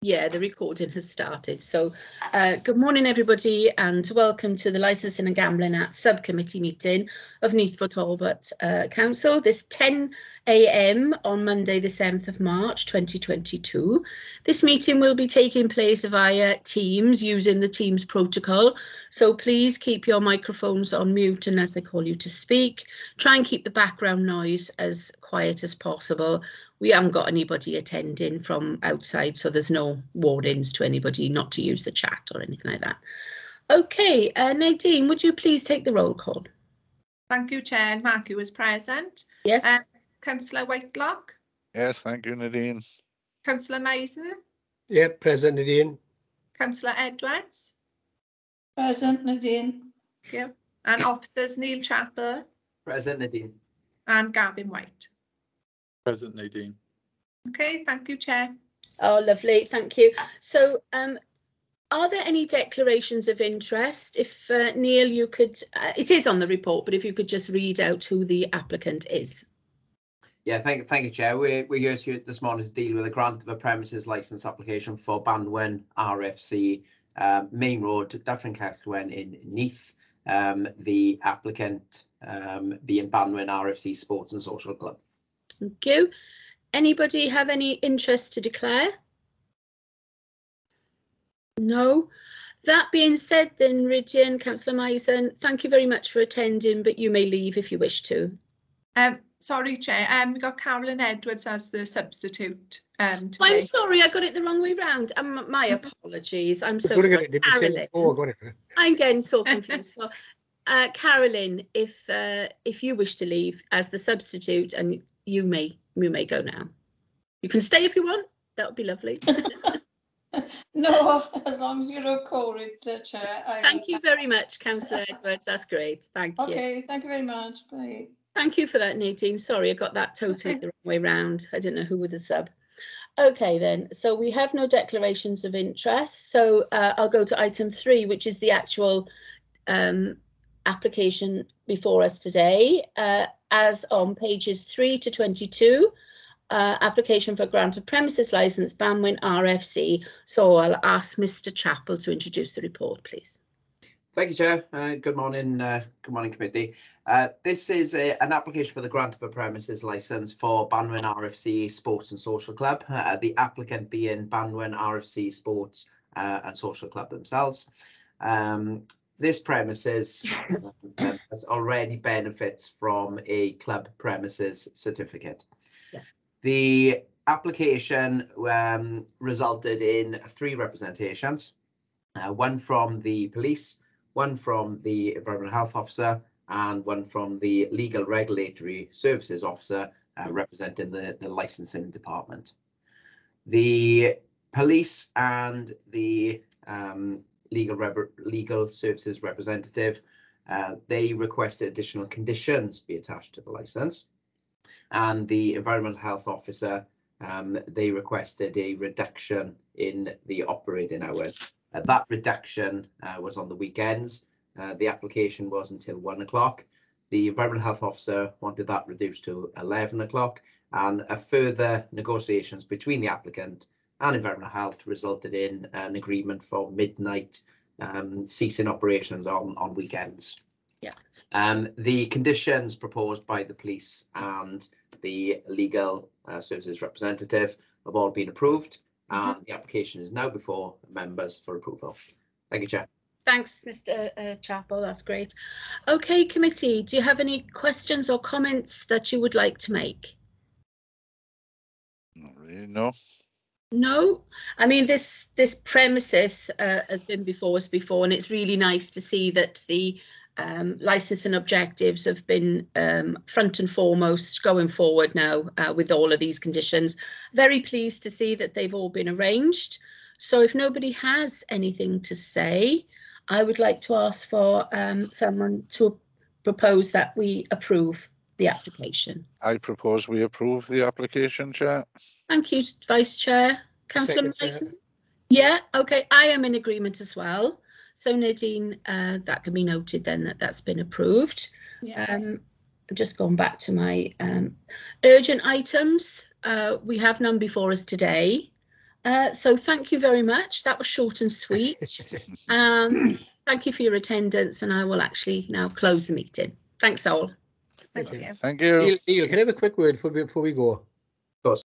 Yeah, the recording has started. So good morning, everybody, and welcome to the Licensing and Gambling Act Subcommittee meeting of Neath Talbot Council. This 10 a.m. on Monday, the 7th of March, 2022. This meeting will be taking place via Teams using the Teams protocol. So please keep your microphones on mute unless I call you to speak. Try and keep the background noise as quiet as possible. We haven't got anybody attending from outside, so there's no warnings to anybody not to use the chat or anything like that. Okay, Nadine, would you please take the roll call? Thank you, Chair. And Mark, you was present. Yes. Councillor Whitelock. Yes, thank you, Nadine. Councillor Mason. Yep, present, Nadine. Councillor Edwards. Present, Nadine. Yep. And officers Neil Chapel. Present, Nadine. And Gavin White. Present, Nadine. Okay, thank you, Chair. Oh, lovely, thank you. So, are there any declarations of interest? If Neil, you could, it is on the report, but if you could just read out who the applicant is. Yeah, thank you, Chair. We're here this morning to deal with a grant of a premises licence application for Banwen RFC Main Road, Dyffryn Cellwen in Neath. The applicant being Banwen RFC Sports and Social Club. Thank you. Anybody have any interest to declare? No. That being said, then, Ridian, Councillor Mason, thank you very much for attending, but you may leave if you wish to. Sorry, Chair. We got Carolyn Edwards as the substitute. I'm sorry, I got it the wrong way round. My apologies. I'm so sorry. Carolyn. I'm getting so confused. So, Carolyn, if you wish to leave as the substitute, and you may go now. You can stay if you want. That would be lovely. No, as long as you're okay with it, Chair. Thank you very much, Councillor Edwards. That's great. Thank you. Okay, thank you very much. Bye. Thank you for that, Nadine. Sorry, I got that totally the wrong way round. I didn't know who was the sub. Okay, then. So we have no declarations of interest. So I'll go to item 3, which is the actual application before us today. As on pages 3 to 22, application for grant of premises licence, Banwen RFC. So I'll ask Mr. Chapel to introduce the report, please. Thank you, Chair. Good morning, committee. This is an application for the grant of a premises licence for Banwen RFC Sports and Social Club. The applicant being Banwen RFC Sports and Social Club themselves. This premises has already benefits from a club premises certificate. Yeah. The application resulted in 3 representations, one from the police, one from the environmental health officer, and one from the legal regulatory services officer representing the licensing department. The police and the legal services representative, they requested additional conditions be attached to the license, and the environmental health officer, they requested a reduction in the operating hours. That reduction was on the weekends. The application was until 1 o'clock. The environmental health officer wanted that reduced to 11 o'clock, and a further negotiations between the applicant and environmental health resulted in an agreement for midnight ceasing operations on weekends. Yeah. The conditions proposed by the police and the legal services representative have all been approved, and the application is now before members for approval. Thank you, Chair. Thanks, Mr. Chapel. That's great. Okay, committee, do you have any questions or comments that you would like to make? Not really, no. No, I mean this premises has been before us before, and it's really nice to see that the licensing objectives have been front and foremost going forward now with all of these conditions. Very pleased to see that they've all been arranged. So if nobody has anything to say, I would like to ask for someone to propose that we approve the application. I propose we approve the application, Chair. Thank you, Vice Chair. Councillor Mason? Yeah, okay, I am in agreement as well. So Nadine, that can be noted then that that's been approved. Yeah. Just going back to my urgent items, we have none before us today. So thank you very much. That was short and sweet. Thank you for your attendance, and I will actually now close the meeting. Thanks all. Thank Okay. you. Thank you. Neil, can I have a quick word before we go?